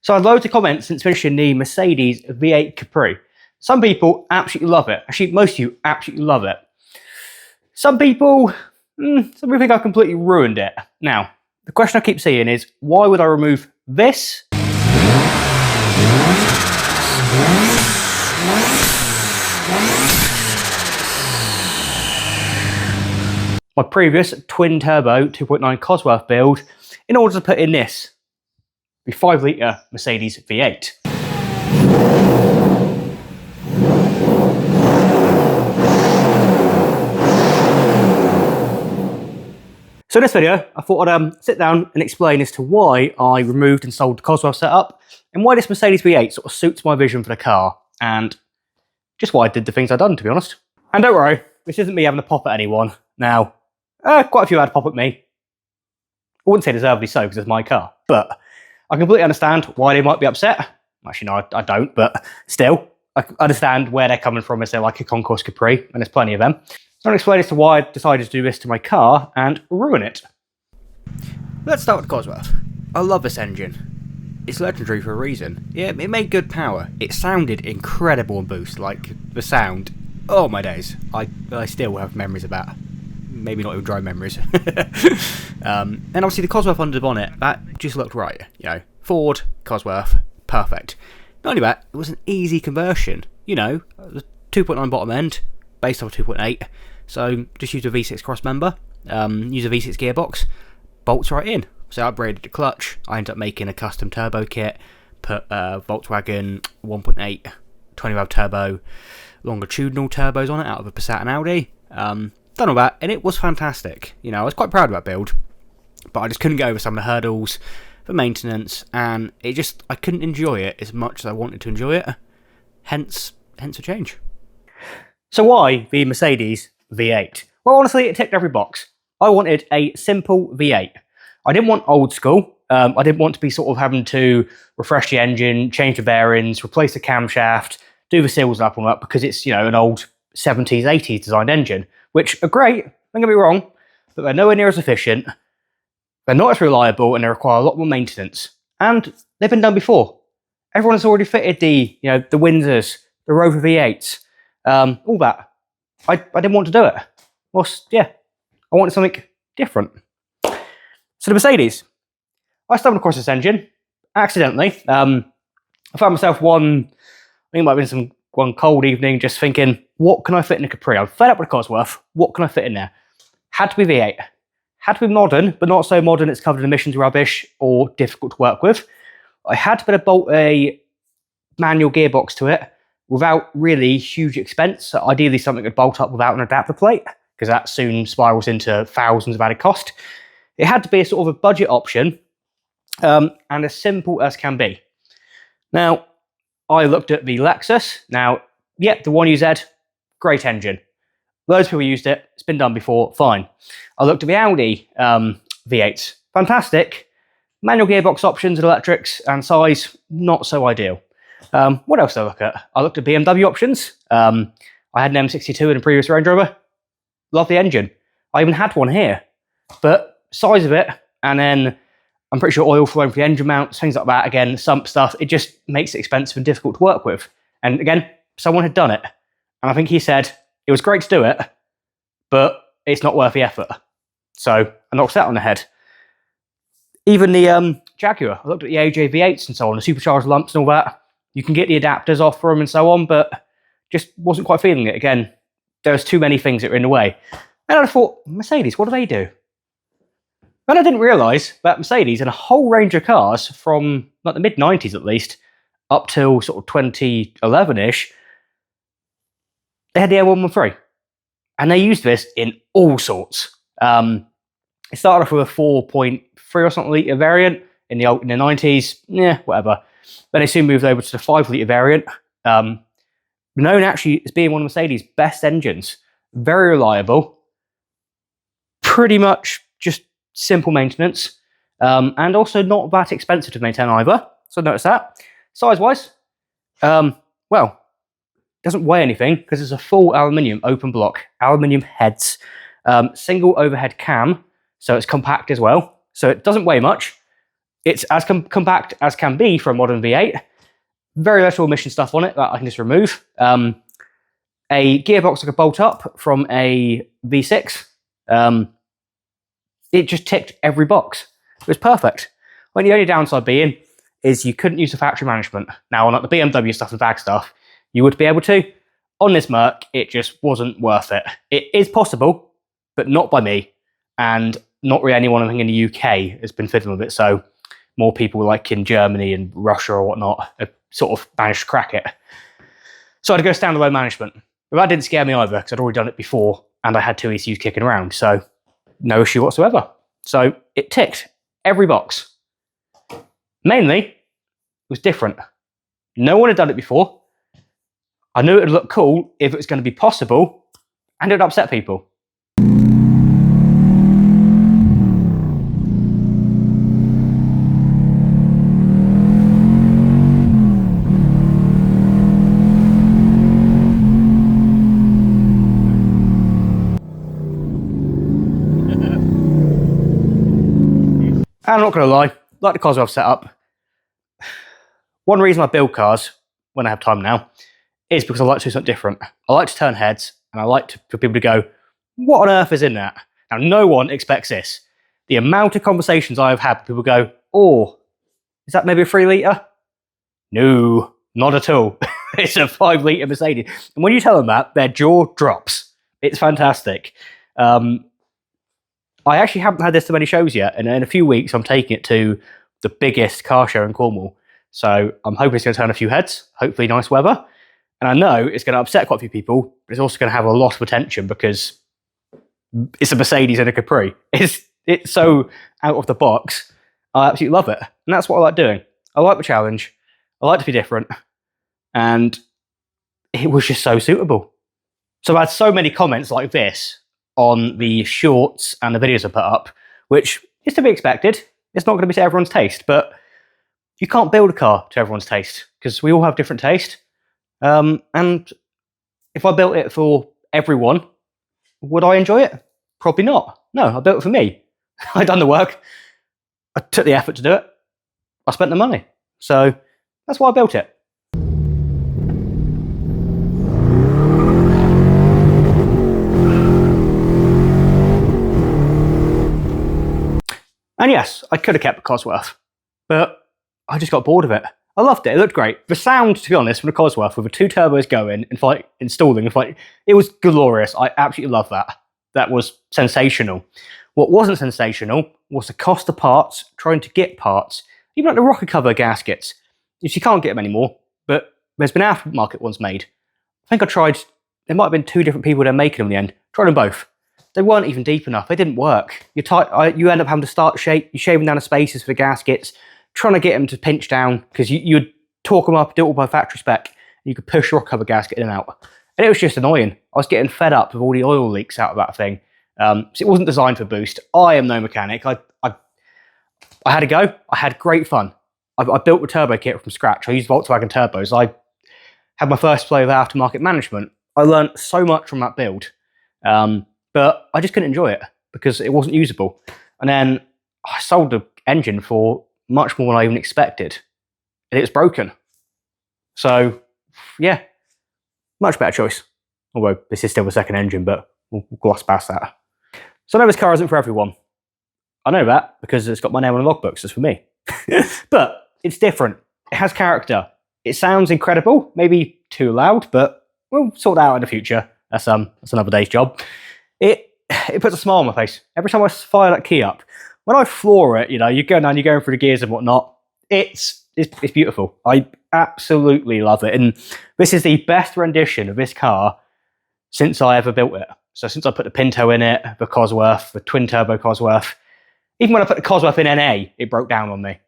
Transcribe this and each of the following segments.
So I had loads of comments since finishing the Mercedes V8 Capri. Some people absolutely love it. Actually, most of you absolutely love it. Some people think I completely ruined it. Now, the question I keep seeing is, why would I remove this? My previous twin-turbo 2.9 Cosworth build in order to put in this, the 5-litre Mercedes V8. So in this video, I thought I'd sit down and explain as to why I removed and sold the Cosworth setup, and why this Mercedes V8 sort of suits my vision for the car, and just why I did the things I've done, to be honest. And don't worry, this isn't me having a pop at anyone. Now, quite a few had a pop at me. I wouldn't say deservedly so, because it's my car, but I completely understand why they might be upset. Actually, no, I don't, but still, I understand where they're coming from as they're like a Concours Capri, and there's plenty of them. So I'll explain as to why I decided to do this to my car and ruin it. Let's start with the Cosworth. I love this engine. It's legendary for a reason. Yeah, it made good power. It sounded incredible in boost, like the sound. Oh my days. I still have memories of that. Maybe not even dry memories. And obviously the Cosworth under the bonnet, that just looked right. You know, Ford, Cosworth, perfect. Not only that, it was an easy conversion. You know, 2.9 bottom end, based off 2.8. So just use a V6 cross member, use a V6 gearbox, bolts right in. So I upgraded the clutch. I ended up making a custom turbo kit, put Volkswagen 1.8 20 valve turbo, longitudinal turbos on it out of a Passat and Audi. Done all that, and it was fantastic. You know, I was quite proud of that build, but I just couldn't get over some of the hurdles for maintenance, and I couldn't enjoy it as much as I wanted to enjoy it. Hence a change. So why the Mercedes V8? Well, honestly, it ticked every box. I wanted a simple V8. I didn't want old school. I didn't want to be sort of having to refresh the engine, change the bearings, replace the camshaft, do the seals up and up, because it's, you know, an old 70s, 80s designed engine, which are great, don't get me wrong, but they're nowhere near as efficient, they're not as reliable, and they require a lot more maintenance. And they've been done before. Everyone has already fitted the Windsors, the Rover V8s, all that. I didn't want to do it. Well, yeah, I wanted something different. So the Mercedes, I stumbled across this engine accidentally. I found myself one cold evening just thinking, what can I fit in a Capri? I'm fed up with a Cosworth. What can I fit in there? Had to be V8. Had to be modern, but not so modern it's covered in emissions rubbish or difficult to work with. I had to bolt a manual gearbox to it without really huge expense. So ideally something that would bolt up without an adapter plate, because that soon spirals into thousands of added cost. It had to be a sort of a budget option, and as simple as can be. Now, I looked at the Lexus. Now, yeah, the 1UZ, great engine. Loads of people used it. It's been done before, fine. I looked at the Audi V8s. Fantastic. Manual gearbox options and electrics and size, not so ideal. What else did I look at? I looked at BMW options. I had an M62 in a previous Range Rover. Love the engine. I even had one here. But size of it, and then I'm pretty sure oil flowing for the engine mounts, things like that, again, sump stuff, it just makes it expensive and difficult to work with. And again, someone had done it. And I think he said, it was great to do it, but it's not worth the effort. So I knocked that on the head. Even the Jaguar, I looked at the AJ V8s and so on, the supercharged lumps and all that. You can get the adapters off for them and so on, but just wasn't quite feeling it. Again, there was too many things that were in the way. And I thought, Mercedes, what do they do? And I didn't realise that Mercedes, in a whole range of cars from like the mid-90s at least, up till sort of 2011-ish, they had the M113. And they used this in all sorts. It started off with a 4.3 or something litre variant in the 90s. Yeah, whatever. Then they soon moved over to the 5-litre variant. Known actually as being one of Mercedes' best engines. Very reliable. Pretty much just simple maintenance. And also not that expensive to maintain either. So notice that. Size-wise, well, doesn't weigh anything because it's a full aluminium open block, aluminium heads, single overhead cam, so it's compact as well. So it doesn't weigh much. It's as compact as can be for a modern V8. Very little emission stuff on it that I can just remove. A gearbox I could bolt up from a V6. It just ticked every box. It was perfect. Well, the only downside being is you couldn't use the factory management. Now, on like the BMW stuff and VAG stuff, you would be able to. On this Merc, it just wasn't worth it. It is possible, but not by me, and not really anyone I think in the UK has been fiddling with it. So more people like in Germany and Russia or whatnot have sort of managed to crack it. So I had to go standalone management. But that didn't scare me either, because I'd already done it before, and I had two ECUs kicking around, so no issue whatsoever. So it ticked every box. Mainly, it was different. No one had done it before. I knew it would look cool if it was going to be possible, and it would upset people. I'm not going to lie, like the Cosworth setup, one reason I build cars, when I have time now, is because I like to do something different. I like to turn heads, and I like for people to go, what on earth is in that? Now, no one expects this. The amount of conversations I have had, people go, oh, is that maybe a 3 litre? No, not at all. It's a 5 litre Mercedes. And when you tell them that, their jaw drops. It's fantastic. I actually haven't had this to many shows yet, and in a few weeks I'm taking it to the biggest car show in Cornwall. So I'm hoping it's going to turn a few heads, hopefully nice weather. And I know it's going to upset quite a few people, but it's also going to have a lot of attention because it's a Mercedes and a Capri. It's so out of the box. I absolutely love it. And that's what I like doing. I like the challenge. I like to be different. And it was just so suitable. So I had so many comments like this on the shorts and the videos I put up, which is to be expected. It's not going to be to everyone's taste, but you can't build a car to everyone's taste because we all have different taste. And if I built it for everyone, would I enjoy it? Probably not. No, I built it for me. I done the work. I took the effort to do it. I spent the money. So that's why I built it. And yes, I could have kept the Cosworth, but I just got bored of it. I loved it. It looked great. The sound, to be honest, from the Cosworth with the 2 turbos going and installing, it was glorious. I absolutely love that. That was sensational. What wasn't sensational was the cost of parts, trying to get parts, even like the rocker cover gaskets. You can't get them anymore, but there's been aftermarket ones made. I think I tried, there might have been 2 different people that are making them in the end. Tried them both. They weren't even deep enough. They didn't work. You end up having to start you're shaving down the spaces for the gaskets, trying to get them to pinch down because you'd torque them up, do it all by factory spec, and you could push your cover gasket in and out. And it was just annoying. I was getting fed up with all the oil leaks out of that thing. So it wasn't designed for boost. I am no mechanic. I had a go. I had great fun. I built the turbo kit from scratch. I used Volkswagen turbos. I had my first play with aftermarket management. I learned so much from that build. But I just couldn't enjoy it because it wasn't usable. And then I sold the engine for much more than I even expected. And it was broken. So, yeah, much better choice. Although this is still the second engine, but we'll gloss past that. So I know this car isn't for everyone. I know that because it's got my name on the logbooks. It's for me. But it's different. It has character. It sounds incredible. Maybe too loud, but we'll sort that out in the future. That's another day's job. It puts a smile on my face every time I fire that key up. When I floor it, you're going through the gears and whatnot. It's beautiful. I absolutely love it, and this is the best rendition of this car since I ever built it. So since I put the Pinto in it, the Cosworth, the twin turbo Cosworth, even when I put the Cosworth in NA, it broke down on me.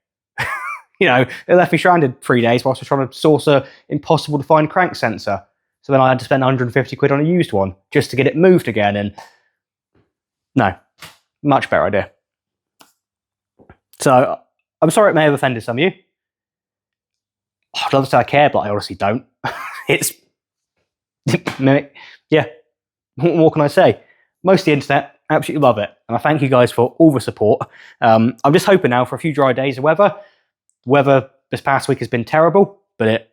It left me stranded 3 days whilst I was trying to source a impossible to find crank sensor. So then I had to spend 150 quid on a used one just to get it moved again. And no, much better idea. So I'm sorry it may have offended some of you. I'd love to say I care, but I honestly don't. Yeah, what more can I say? Most of the internet absolutely love it. And I thank you guys for all the support. I'm just hoping now for a few dry days of weather. The weather this past week has been terrible, but it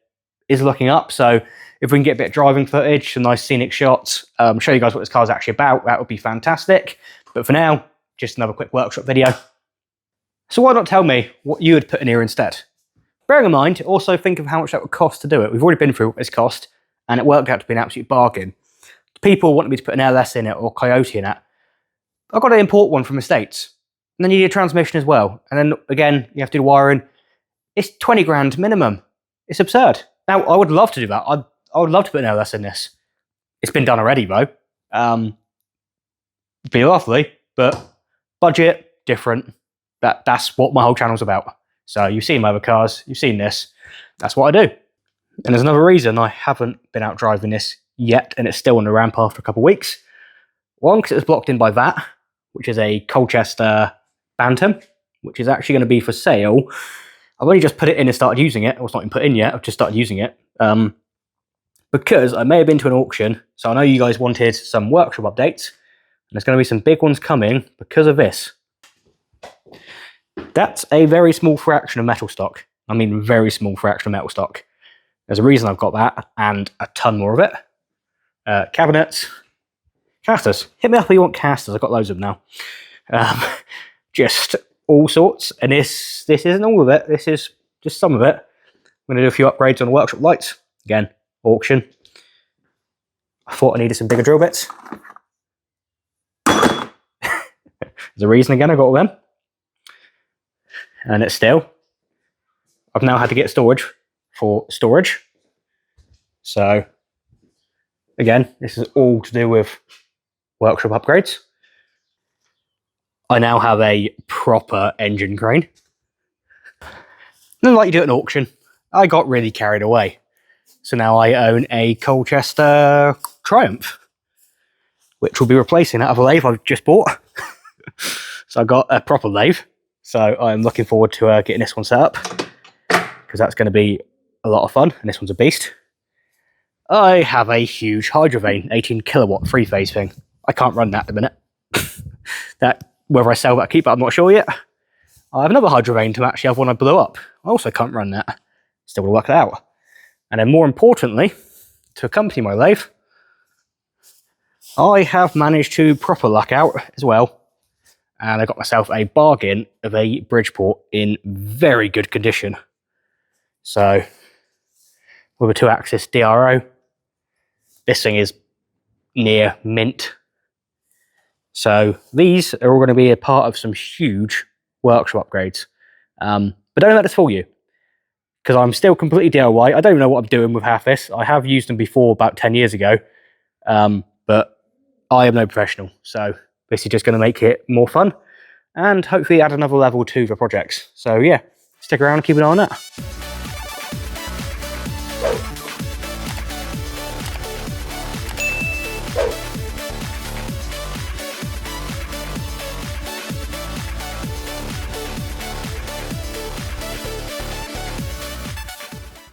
is looking up. So if we can get a bit of driving footage, some nice scenic shots, show you guys what this car is actually about, that would be fantastic. But for now, just another quick workshop video. So why not tell me what you would put in here instead? Bearing in mind, also think of how much that would cost to do it. We've already been through what it's cost, and it worked out to be an absolute bargain. People wanted me to put an LS in it or Coyote in it. I've got to import one from the States. And then you need a transmission as well. And then again, you have to do wiring. It's 20 grand minimum. It's absurd. Now, I would love to do that. I would love to put an LS in this. It's been done already, though. Be lovely, but budget, different. That's what my whole channel's about. So you've seen my other cars, you've seen this. That's what I do. And there's another reason I haven't been out driving this yet, and it's still on the ramp after a couple of weeks. One, because it was blocked in by that, which is a Colchester Bantam, which is actually going to be for sale. I've only just put it in and started using it. Well, it's not even put in yet. I've just started using it. Because I may have been to an auction, so I know you guys wanted some workshop updates, and there's going to be some big ones coming because of this. That's a very small fraction of metal stock. I mean, very small fraction of metal stock. There's a reason I've got that, and a ton more of it. Cabinets, casters. Hit me up if you want casters. I've got loads of them now. Just all sorts. And this isn't all of it. This is just some of it. I'm going to do a few upgrades on the workshop lights. Again, auction. I thought I needed some bigger drill bits. There's a reason again I got all them. And it's still, I've now had to get storage for storage. So, again, this is all to do with workshop upgrades. I now have a proper engine crane. And like you do at an auction, I got really carried away. So now I own a Colchester Triumph, which will be replacing that other lathe I've just bought. So I got a proper lathe. So I'm looking forward to getting this one set up, because that's going to be a lot of fun, and this one's a beast. I have a huge Hydrovane 18 kilowatt three-phase thing. I can't run that at the minute. Whether I sell that or keep it, I'm not sure yet. I have another Hydrovane to actually have one I blew up. I also can't run that. Still going to work that out. And then more importantly, to accompany my lathe, I have managed to proper luck out as well. And I got myself a bargain of a Bridgeport in very good condition. So, with a 2-axis DRO, this thing is near mint. So these are all going to be a part of some huge workshop upgrades. But don't let this fool you, because I'm still completely DIY. I don't even know what I'm doing with half this. I have used them before about 10 years ago, but I am no professional. So this is just going to make it more fun and hopefully add another level to the projects. So yeah, stick around and keep an eye on that.